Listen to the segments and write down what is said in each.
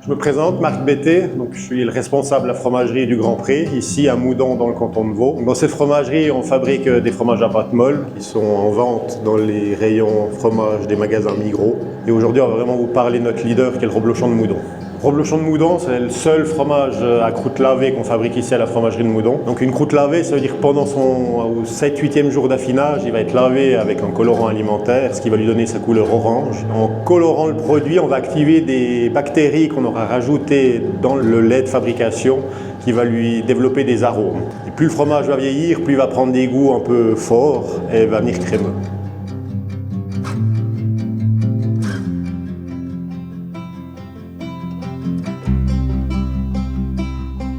Je me présente, Marc Bété, donc je suis le responsable de la fromagerie du Grand Pré, ici à Moudon dans le canton de Vaud. Dans cette fromagerie, on fabrique des fromages à pâte molle qui sont en vente dans les rayons fromage des magasins Migros. Et aujourd'hui, on va vraiment vous parler de notre leader qui est le reblochon de Moudon. Reblochon de Moudon, c'est le seul fromage à croûte lavée qu'on fabrique ici à la fromagerie de Moudon. Donc une croûte lavée, ça veut dire que pendant son 7-8e jour d'affinage, il va être lavé avec un colorant alimentaire, ce qui va lui donner sa couleur orange. En colorant le produit, on va activer des bactéries qu'on aura rajoutées dans le lait de fabrication qui va lui développer des arômes. Et plus le fromage va vieillir, plus il va prendre des goûts un peu forts et va venir crémeux.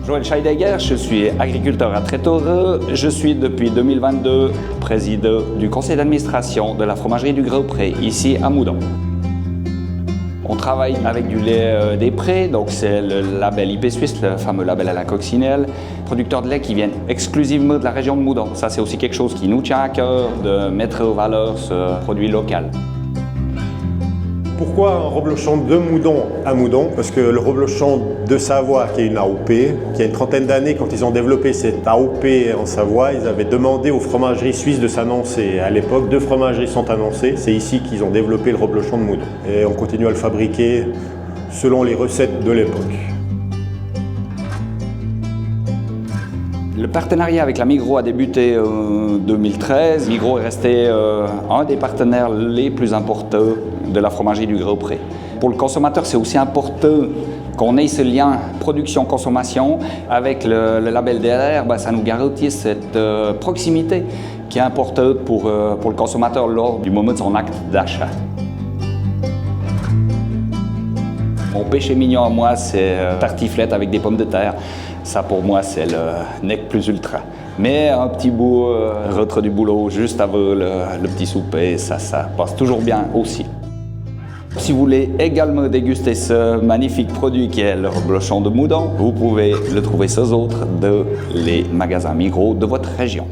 Joël Scheidegger, je suis agriculteur à Trétoreux. Je suis depuis 2022 président du conseil d'administration de la fromagerie du Grand Pré, ici à Moudon. On travaille avec du lait des prés, donc c'est le label IP Suisse, le fameux label à la coccinelle. Producteurs de lait qui viennent exclusivement de la région de Moudon. Ça, c'est aussi quelque chose qui nous tient à cœur de mettre en valeur ce produit local. Pourquoi un reblochon de Moudon à Moudon? Parce que le reblochon de Savoie, qui est une AOP, qui a une trentaine d'années, quand ils ont développé cette AOP en Savoie, ils avaient demandé aux fromageries suisses de s'annoncer. À l'époque, 2 fromageries sont annoncées. C'est ici qu'ils ont développé le reblochon de Moudon. Et on continue à le fabriquer selon les recettes de l'époque. Le partenariat avec la Migros a débuté en 2013. Migros est resté un des partenaires les plus importants de la fromagerie du Grand Pré. Pour le consommateur, c'est aussi important qu'on ait ce lien production-consommation. Avec le label DRR, ça nous garantit cette proximité qui est importante pour le consommateur lors du moment de son acte d'achat. Mon péché mignon à moi, c'est tartiflette avec des pommes de terre. Ça, pour moi, c'est le nec plus ultra. Mais un petit bout rentre du boulot juste avant le petit souper, ça passe toujours bien aussi. Si vous voulez également déguster ce magnifique produit qui est le reblochon de Moudon, vous pouvez le trouver sans autre dans les magasins Migros de votre région.